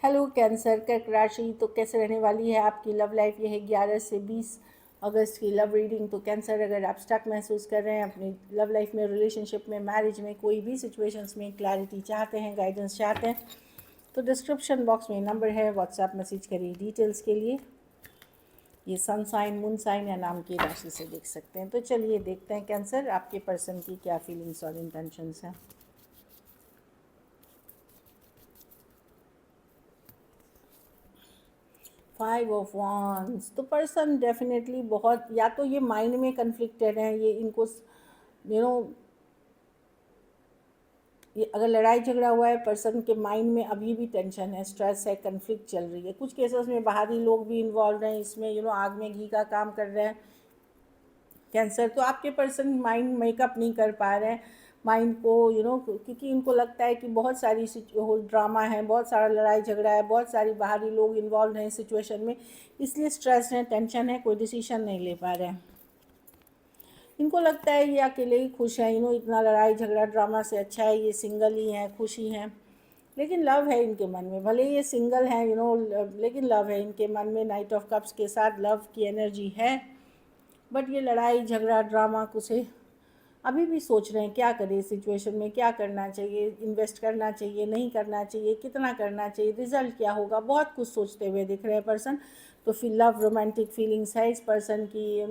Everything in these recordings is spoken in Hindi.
हेलो कैंसर, कर्क राशि तो कैसे रहने वाली है आपकी लव लाइफ। ये है 11 से 20 अगस्त की लव रीडिंग। तो कैंसर, अगर आप स्टक महसूस कर रहे हैं अपनी लव लाइफ में, रिलेशनशिप में, मैरिज में, कोई भी सिचुएशंस में क्लैरिटी चाहते हैं, गाइडेंस चाहते हैं, तो डिस्क्रिप्शन बॉक्स में नंबर है, व्हाट्सएप मैसेज करिए डिटेल्स के लिए। ये सन साइन, मून साइन या नाम की राशि से देख सकते हैं। तो चलिए देखते हैं कैंसर, आपके पर्सन की क्या फीलिंग्स और इंटेंशंस हैं। 5 ऑफ वांड्स, तो पर्सन डेफिनेटली बहुत, या तो ये माइंड में कन्फ्लिक्टेड हैं, ये इनको यू नो ये अगर लड़ाई झगड़ा हुआ है, पर्सन के माइंड में अभी भी टेंशन है, स्ट्रेस है, कन्फ्लिक्ट चल रही है। कुछ केसेस में बाहरी लोग भी इन्वॉल्व हैं इसमें, आग में घी का काम कर रहे हैं कैंसर। तो आपके पर्सन माइंड मेकअप नहीं कर पा रहे हैं माइंड को, क्योंकि इनको लगता है कि बहुत सारी ड्रामा है, बहुत सारा लड़ाई झगड़ा है, बहुत सारी बाहरी लोग इन्वॉल्व हैं इस सिचुएशन में, इसलिए स्ट्रेस है, टेंशन है, कोई डिसीजन नहीं ले पा रहे हैं। इनको लगता है ये अकेले ही खुश है, इतना लड़ाई झगड़ा ड्रामा से अच्छा है ये सिंगल ही हैं, खुश ही हैं। लेकिन लव है इनके मन में, भले ये सिंगल हैं लेकिन लव है इनके मन में। नाइट ऑफ कप्स के साथ लव की एनर्जी है, बट ये लड़ाई झगड़ा ड्रामा कुछ अभी भी सोच रहे हैं क्या करें इस सिचुएशन में, क्या करना चाहिए, इन्वेस्ट करना चाहिए, नहीं करना चाहिए, कितना करना चाहिए, रिजल्ट क्या होगा, बहुत कुछ सोचते हुए दिख रहे हैं पर्सन। तो फिर लव रोमांटिक फीलिंग्स है इस पर्सन की,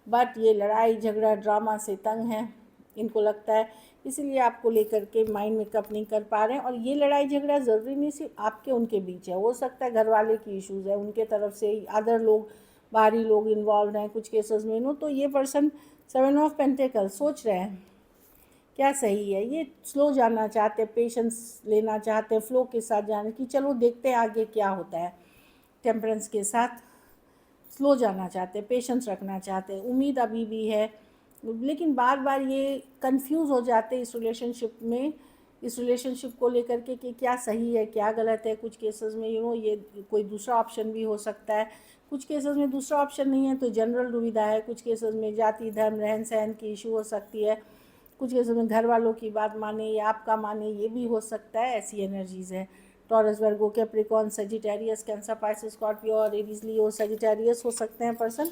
बट ये लड़ाई झगड़ा ड्रामा से तंग है इनको लगता है, इसीलिए आपको लेकर के माइंड मेकअप नहीं कर पा रहे हैं। और ये लड़ाई झगड़ा ज़रूरी नहीं सिर्फ आपके उनके बीच है, हो सकता है घर वाले की इश्यूज़ है, उनके तरफ से अदर लोग, बाहरी लोग इन्वॉल्व हैं कुछ केसेस में। तो ये पर्सन 7 ऑफ पेंटिकल सोच रहे हैं क्या सही है, ये स्लो जाना चाहते हैं, पेशेंस लेना चाहते हैं, फ्लो के साथ जाने की, चलो देखते हैं आगे क्या होता है। टेम्परेंस के साथ स्लो जाना चाहते हैं, पेशेंस रखना चाहते हैं, उम्मीद अभी भी है, लेकिन बार बार ये कंफ्यूज हो जाते हैं इस रिलेशनशिप को लेकर के कि क्या सही है क्या गलत है। कुछ केसेस में ये कोई दूसरा ऑप्शन भी हो सकता है, कुछ केसेस में दूसरा ऑप्शन नहीं है तो जनरल दुविधा है, कुछ केसेस में जाति धर्म रहन सहन की इशू हो सकती है, कुछ केसेस में घर वालों की बात माने या आपका माने, ये भी हो सकता है, ऐसी एनर्जीज़ है। Taurus, Virgo, Capricorn, Sagittarius, Cancer, Pisces, Scorpio और एरीज, लियो, सजिटेरियस हो सकते हैं पर्सन।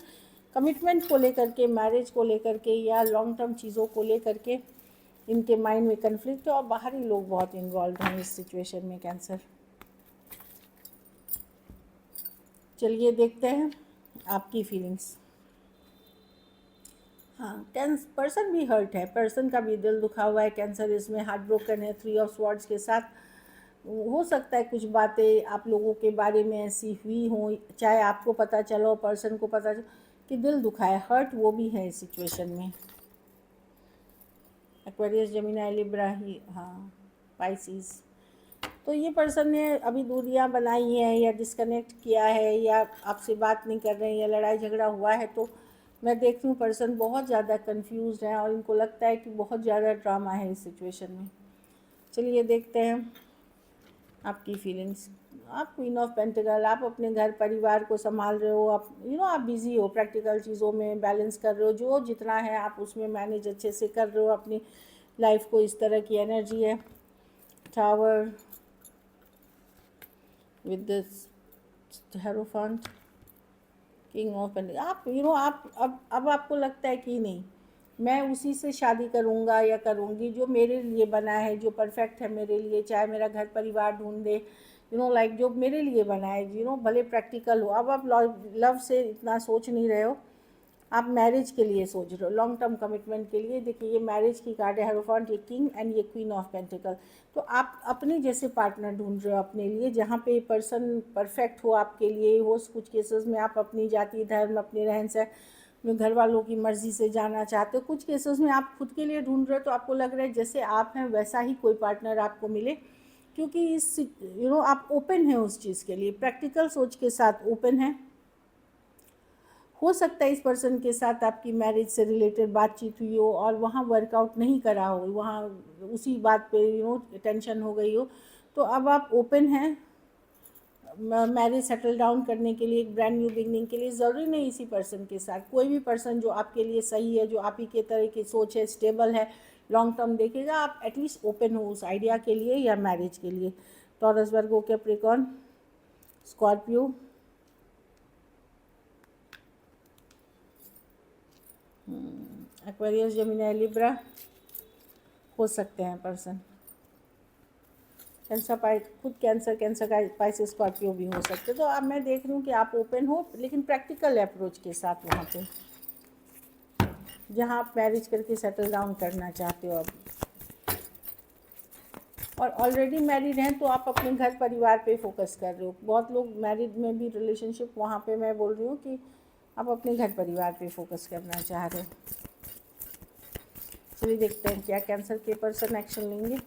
कमिटमेंट को लेकर के, मैरिज को लेकर के या लॉन्ग टर्म चीज़ों को लेकर के इनके माइंड में कन्फ्लिक्ट है और बाहरी लोग बहुत इन्वॉल्व हैं इस सिचुएशन में कैंसर। चलिए देखते हैं आपकी फीलिंग्स। हाँ, पर्सन भी हर्ट है, पर्सन का भी दिल दुखा हुआ है कैंसर, इसमें हार्ट ब्रोकन है 3 ऑफ स्वॉर्ड्स के साथ। हो सकता है कुछ बातें आप लोगों के बारे में ऐसी हुई हों, चाहे आपको पता चलो पर्सन को पता चलो, कि दिल दुखा है, हर्ट वो भी है इस सिचुएशन में। एक्वेरियस, जेमिनी, लिब्रा ही, हाँ, पाइसिस। तो ये पर्सन ने अभी दूरियां बनाई हैं या डिस्कनेक्ट किया है या आपसे बात नहीं कर रहे हैं या लड़ाई झगड़ा हुआ है, तो मैं देखती हूँ पर्सन बहुत ज़्यादा कंफ्यूज है और इनको लगता है कि बहुत ज़्यादा ड्रामा है इस सिचुएशन में। चलिए देखते हैं आपकी फीलिंग्स। आप क्वीन ऑफ पेंटिकल, आप अपने घर परिवार को संभाल रहे हो, आप आप बिज़ी हो, प्रैक्टिकल चीज़ों में बैलेंस कर रहे हो, जो जितना है आप उसमें मैनेज अच्छे से कर रहे हो अपनी लाइफ को, इस तरह की एनर्जी है। Tower with this hierophant, king of pentacle. आप आप अब आपको लगता है कि नहीं, मैं उसी से शादी करूँगा या करूँगी जो मेरे लिए बना है, जो परफेक्ट है मेरे लिए, चाहे मेरा घर परिवार ढूंढ दे, लाइक जो मेरे लिए बना है, भले प्रैक्टिकल हो। अब आप लव से इतना सोच नहीं रहे हो, आप मैरिज के लिए सोच रहे हो, लॉन्ग टर्म कमिटमेंट के लिए। देखिए ये मैरिज की कार्ड है, हेरोफेंट, ये किंग एंड ये क्वीन ऑफ पेंटिकल। तो आप अपने जैसे पार्टनर ढूंढ रहे हो अपने लिए, जहाँ पे पर्सन परफेक्ट हो आपके लिए हो। कुछ केसेस में आप अपनी जाति धर्म, अपने रहन सहन में घर वालों की मर्ज़ी से जाना चाहते हो, कुछ केसेस में आप खुद के लिए ढूंढ रहे हो, तो आपको लग रहा है जैसे आप हैं वैसा ही कोई पार्टनर आपको मिले, क्योंकि इस आप ओपन हैं उस चीज़ के लिए, प्रैक्टिकल सोच के साथ ओपन है। हो सकता है इस पर्सन के साथ आपकी मैरिज से रिलेटेड बातचीत हुई हो और वहाँ वर्कआउट नहीं करा हो, वहाँ उसी बात पे टेंशन हो गई हो, तो अब आप ओपन हैं मैरिज सेटल डाउन करने के लिए, एक ब्रांड न्यू बिगनिंग के लिए। ज़रूरी नहीं इसी पर्सन के साथ, कोई भी पर्सन जो आपके लिए सही है, जो आप ही के तरह की सोच है, स्टेबल है, लॉन्ग टर्म देखेगा, आप एटलीस्ट ओपन हो उस आइडिया के लिए या मैरिज के लिए। Taurus, Virgo, Capricorn, Scorpio, Aquarius, Gemini, Libra हो सकते हैं पर्सन। कैंसर खुद कैंसर का स्पाइसिस स्कॉर्पियो भी हो सकते। तो अब मैं देख रही हूँ कि आप ओपन हो, लेकिन प्रैक्टिकल अप्रोच के साथ वहाँ पे जहाँ आप मैरिज करके सेटल डाउन करना चाहते हो अब, और ऑलरेडी मैरिड हैं तो आप अपने घर परिवार पे फोकस कर रहे हो। बहुत लोग मैरिड में भी रिलेशनशिप, वहाँ पे मैं बोल रही हूँ कि आप अपने घर परिवार पे फोकस करना चाह रहे हो। चलिए देखते हैं क्या कैंसर के पर्सन एक्शन लेंगे।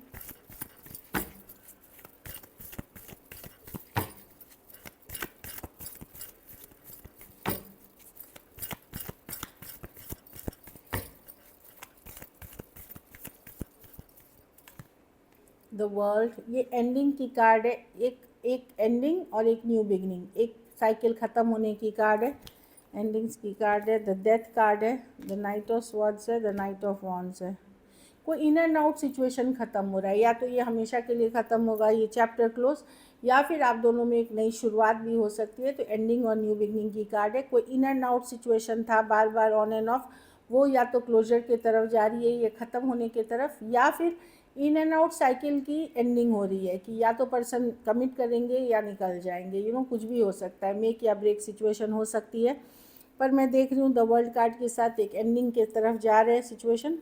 द वर्ल्ड, ये एंडिंग की कार्ड है। एक एंडिंग और एक न्यू बिगनिंग, एक साइकिल ख़त्म होने की कार्ड है, एंडिंग्स की कार्ड है। द डेथ कार्ड है, द नाइट ऑफ स्वॉर्ड्स है, द नाइट ऑफ वॉन्ड्स है। कोई इन एंड आउट सिचुएशन ख़त्म हो रहा है, या तो ये हमेशा के लिए ख़त्म होगा, ये चैप्टर क्लोज, या फिर आप दोनों में एक नई शुरुआत भी हो सकती है। तो एंडिंग और न्यू बिगनिंग की कार्ड है। कोई इन एंड आउट सिचुएशन था बार बार ऑन एंड ऑफ, वो या तो क्लोजर की तरफ जा रही है, ये ख़त्म होने की तरफ, या फिर इन एंड आउट साइकिल की एंडिंग हो रही है कि या तो पर्सन कमिट करेंगे या निकल जाएंगे। कुछ भी हो सकता है, मेक या ब्रेक सिचुएशन हो सकती है। पर मैं देख रही हूँ द वर्ल्ड कार्ड के साथ एक एंडिंग के तरफ जा रहे हैं सिचुएशन,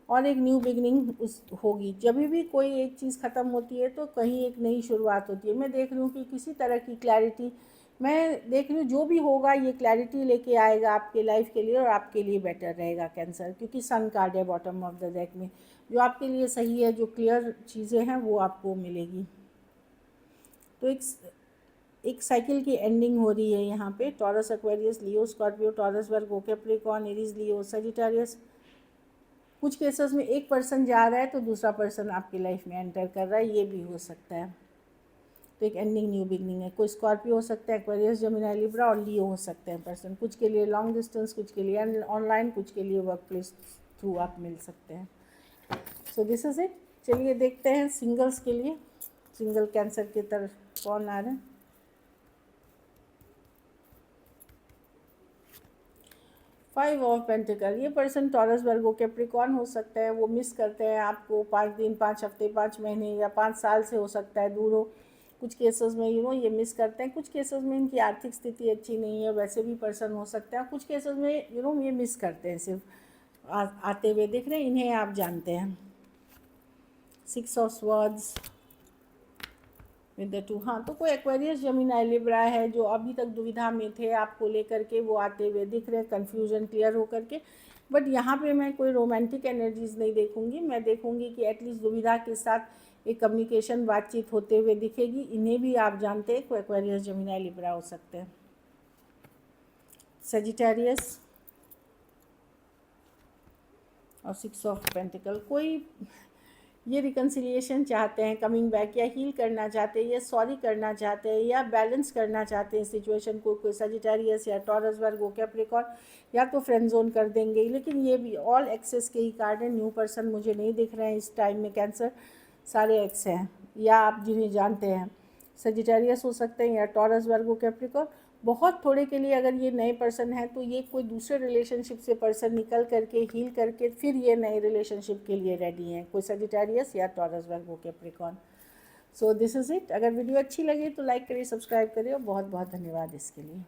और एक न्यू बिगनिंग उस होगी। जब भी कोई एक चीज़ ख़त्म होती है तो कहीं एक नई शुरुआत होती है। मैं देख रही हूँ कि किसी तरह की क्लैरिटी, मैं देख रही हूँ जो भी होगा ये क्लैरिटी लेके आएगा आपके लाइफ के लिए, और आपके लिए बेटर रहेगा कैंसर, क्योंकि सन कार्ड है बॉटम ऑफ द डेक में। जो आपके लिए सही है, जो क्लियर चीज़ें हैं वो आपको मिलेगी। तो एक साइकिल की एंडिंग हो रही है यहाँ पे। टॉरस, एक्वेरियस, लियो, Scorpio, taurus, Virgo, Capricorn, Aries, Leo, Sagittarius. कुछ केसेस में एक पर्सन जा रहा है तो दूसरा पर्सन आपकी लाइफ में एंटर कर रहा है, ये भी हो सकता है। तो एक एंडिंग न्यू बिगनिंग है। कोई स्कॉर्पियो हो सकता है, एक्वेरियस, जेमिनी, लिब्रा और लियो हो सकते हैं पर्सन। कुछ के लिए लॉन्ग डिस्टेंस, कुछ के लिए ऑनलाइन, कुछ के लिए वर्क प्लेस थ्रू आप मिल सकते हैं। So this is it. चलिए देखते हैं सिंगल्स के लिए, सिंगल कैंसर की तरफ कौन आ रहे हैं। फाइव ऑफ पेंटिकल, ये पर्सन टॉरस, वर्गो, कैप्रिकॉर्न हो सकता है। वो मिस करते हैं आपको 5 दिन, 5 हफ्ते, 5 महीने या 5 साल से हो सकता है दूर हो। कुछ केसेस में ये मिस करते हैं। कुछ केसेस में इनकी आर्थिक स्थिति अच्छी नहीं है, वैसे भी पर्सन हो सकता है। कुछ केसेस में ये मिस करते हैं, सिर्फ आते हुए दिख रहे हैं, इन्हें आप जानते हैं। 6 ऑफ स्वॉर्ड्स विद द 2। हाँ, तो कोई एक्वेरियस, जेमिनी, लिब्रा है जो अभी तक दुविधा में थे आपको लेकर के, वो आते हुए दिख रहे हैं, कन्फ्यूजन क्लियर होकर के। बट यहाँ पे मैं कोई रोमांटिक एनर्जीज नहीं देखूंगी। मैं देखूंगी कि एटलीस्ट दुविधा के साथ एक कम्युनिकेशन, बातचीत होते हुए दिखेगी। इन्हें भी आप जानते हैं, कोई एक्वेरियस, जेमिनी, लिब्रा हो सकते हैं। सजिटेरियस और 6 ऑफ पेंटिकल, कोई ये रिकन्सिलिएशन चाहते हैं, कमिंग बैक, या हील करना चाहते हैं, या सॉरी करना चाहते हैं, या बैलेंस करना चाहते हैं सिचुएशन को। कोई सजिटेरियस या टॉरस, वर्गो, कैप्रिकॉर्न, या तो फ्रेंड जोन कर देंगे। लेकिन ये भी ऑल एक्सेस के ही कार्ड है। न्यू पर्सन मुझे नहीं दिख रहे हैं इस टाइम में कैंसर, सारे एक्स हैं, या आप जिन्हें जानते हैं। सजिटेरियस हो सकते हैं या टॉरस, वर्गो, कैप्रिकॉर्न। बहुत थोड़े के लिए अगर ये नए पर्सन हैं तो ये कोई दूसरे रिलेशनशिप से पर्सन निकल करके, हील करके, फिर ये नए रिलेशनशिप के लिए रेडी हैं। कोई सजिटेरियस या taurus, Virgo, Capricorn. So this is it. अगर वीडियो अच्छी लगी तो लाइक करिए, सब्सक्राइब करिए, और बहुत बहुत धन्यवाद इसके लिए।